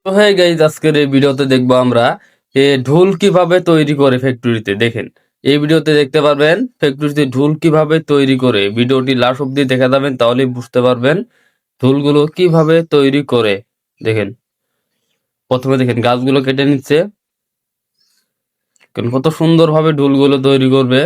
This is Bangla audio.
তো হ্যাঁ গাইজ, আজকের এই ভিডিওতে দেখবো আমরা ঢোল কিভাবে তৈরি করে ফ্যাক্টরিতে। দেখেন, এই ভিডিওতে দেখতে পারবেন ফ্যাক্টরিতে ঢোল কিভাবে তৈরি করে। ভিডিওটি লাস্ট অব্দি দেখা যাবেন, তাহলেই বুঝতে পারবেন ঢোলগুলো কিভাবে তৈরি করে। দেখেন, প্রথমে দেখেন গাছগুলো কেটে নিচ্ছে, কত সুন্দর ভাবে ঢোলগুলো তৈরি করবে।